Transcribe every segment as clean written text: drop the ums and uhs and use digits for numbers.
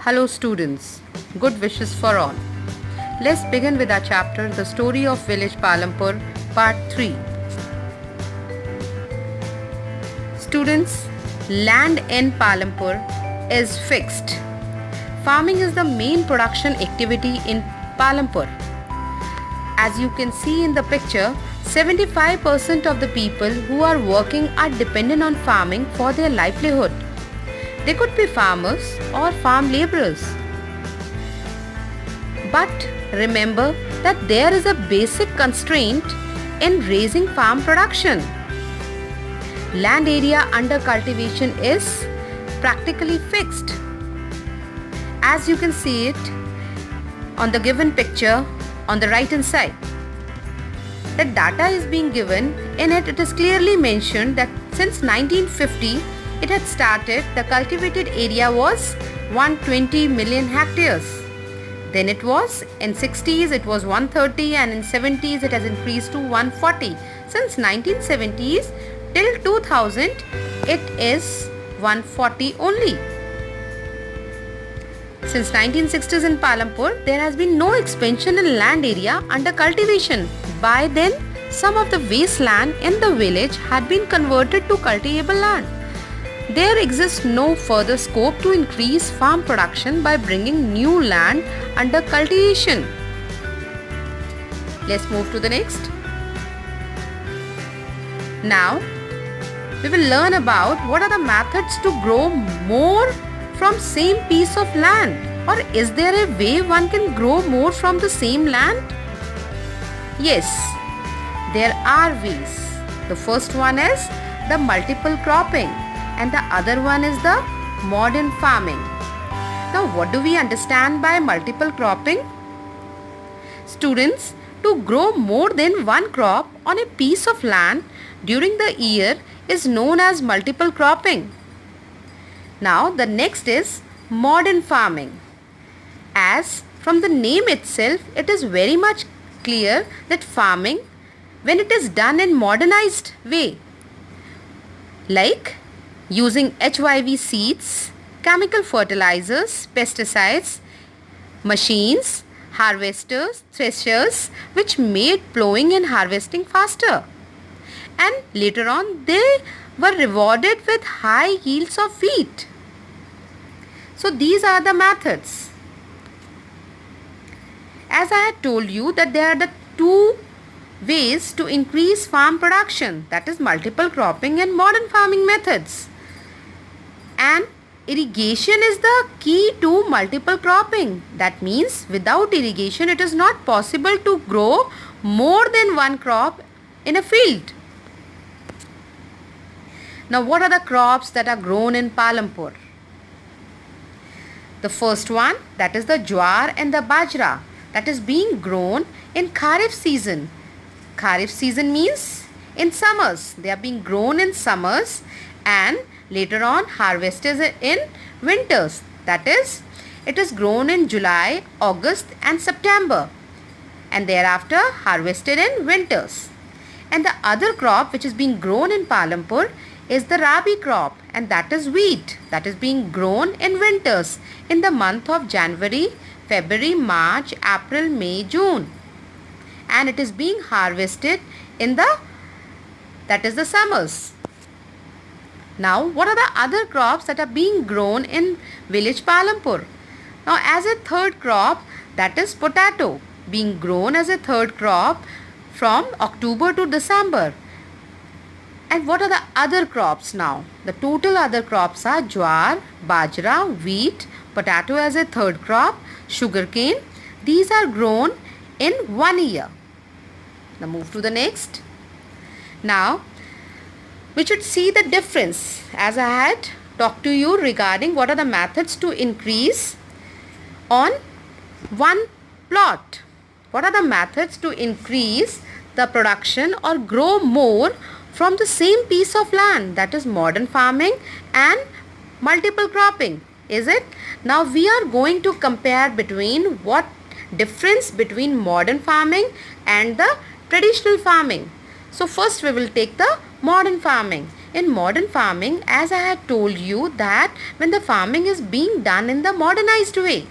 Hello students, good wishes for all. Let's begin with our chapter The Story of Village Palampur Part 3. Students, land in Palampur is fixed. Farming is the main production activity in Palampur. As you can see in the picture, 75% of the people who are working are dependent on farming for their livelihood. They could be farmers or farm laborers. But remember that there is a basic constraint in raising farm production. Land area under cultivation is practically fixed. As you can see it on the given picture on the right hand side. The data is being given. In it, it is clearly mentioned that since 1950, it had started, the cultivated area was 120 million hectares. Then it was, in 60s it was 130 and in 70s it has increased to 140. Since 1970s till 2000, it is 140 only. Since 1960s in Palampur, there has been no expansion in land area under cultivation. By then, some of the wasteland in the village had been converted to cultivable land. There exists no further scope to increase farm production by bringing new land under cultivation. Let's move to the next. Now, we will learn about what are the methods to grow more from same piece of land, or is there a way one can grow more from the same land? Yes, there are ways. The first one is the multiple cropping and the other one is the modern farming. Now, what do we understand by multiple cropping? Students, to grow more than one crop on a piece of land during the year is known as multiple cropping. Now, the next is modern farming. As from the name itself, it is very much clear that farming, when it is done in modernized way, like using HYV seeds, chemical fertilizers, pesticides, machines, harvesters, threshers, which made plowing and harvesting faster. And later on, they were rewarded with high yields of wheat. So these are the methods. As I had told you that there are the two ways to increase farm production, that is multiple cropping and modern farming methods. And irrigation is the key to multiple cropping. That means without irrigation it is not possible to grow more than one crop in a field. Now, what are the crops that are grown in Palampur? The first one, that is the jowar and the bajra, that is being grown in Kharif season. Kharif season means in summers. They are being grown in summers and later on harvested in winters. That is, it is grown in July, August and September and thereafter harvested in winters. And the other crop which is being grown in Palampur is the rabi crop, and that is wheat, that is being grown in winters in the month of January, February, March, April, May, June. And it is being harvested in the summers. Now, what are the other crops that are being grown in village Palampur? Now, as a third crop, that is potato, being grown as a third crop from October to December. And what are the other crops now? The total other crops are jowar, bajra, wheat, potato as a third crop, sugarcane. These are grown in 1 year. Now, move to the next. Now, we should see the difference as I had talked to you regarding what are the methods to increase on one plot. What are the methods to increase the production or grow more from the same piece of land, that is modern farming and multiple cropping, is it? Now we are going to compare between what difference between modern farming and the traditional farming. So first we will take the modern farming. in modern farming, as I had told you, that when the farming is being done in the modernized way,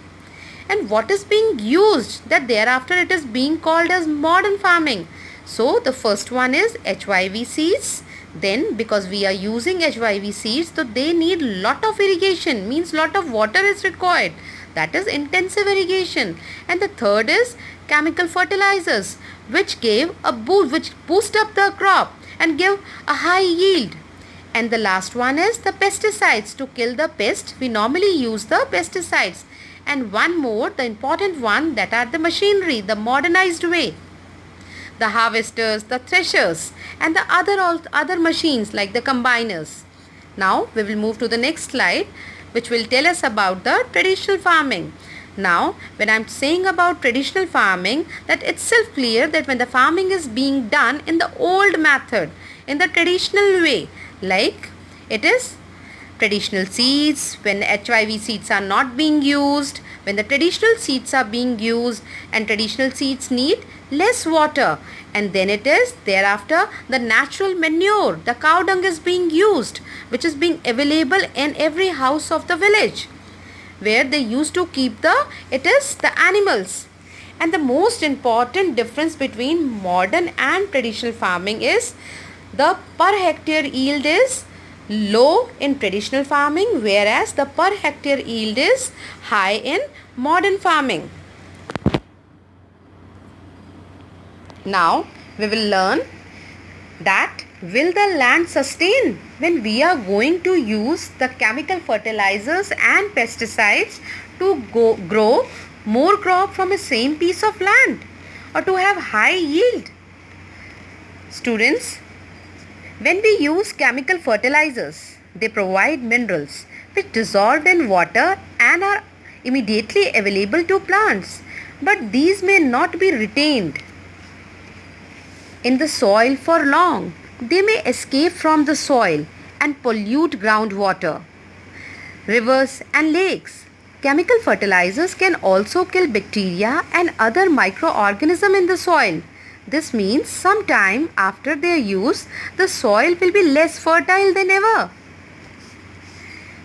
and what is being used, that thereafter it is being called as modern farming. So the first one is HYV seeds. Then because we are using HYV seeds, so they need lot of irrigation, means lot of water is required, that is intensive irrigation. And the third is chemical fertilizers, which boost up the crop and give a high yield. And the last one is the pesticides. To kill the pest, we normally use the pesticides. And one more, the important one, that are the machinery, the modernized way. The harvesters, the threshers, and the other machines like the combiners. Now we will move to the next slide, which will tell us about the traditional farming. Now when I am saying about traditional farming, that itself clear that when the farming is being done in the old method, in the traditional way, like it is traditional seeds, when HYV seeds are not being used, when the traditional seeds are being used, and traditional seeds need less water, and then it is thereafter the natural manure, the cow dung is being used, which is being available in every house of the village, where they used to keep the animals. And the most important difference between modern and traditional farming is the per hectare yield is low in traditional farming, whereas the per hectare yield is high in modern farming. Now we will learn that will the land sustain when we are going to use the chemical fertilizers and pesticides to grow more crop from a same piece of land, or to have high yield. Students, when we use chemical fertilizers, they provide minerals which dissolve in water and are immediately available to plants, but these may not be retained in the soil for long. They may escape from the soil and pollute groundwater, rivers and lakes. Chemical fertilizers can also kill bacteria and other microorganisms in the soil. This means sometime after their use, the soil will be less fertile than ever.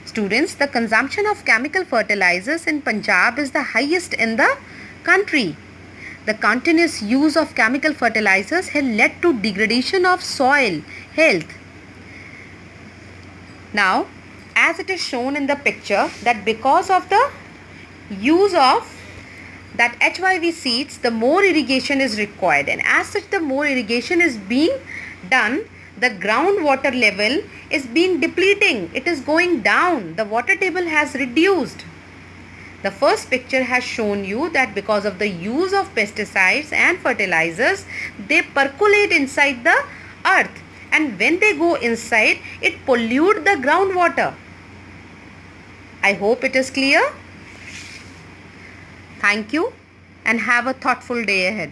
Students, the consumption of chemical fertilizers in Punjab is the highest in the country. The continuous use of chemical fertilizers has led to degradation of soil health. Now, as it is shown in the picture, that because of the use of that HYV seeds, the more irrigation is required, and as such the more irrigation is being done, the groundwater level is being depleting. It is going down. The water table has reduced. The first picture has shown you that because of the use of pesticides and fertilizers, they percolate inside the earth, and when they go inside, it pollutes the groundwater. I hope it is clear. Thank you and have a thoughtful day ahead.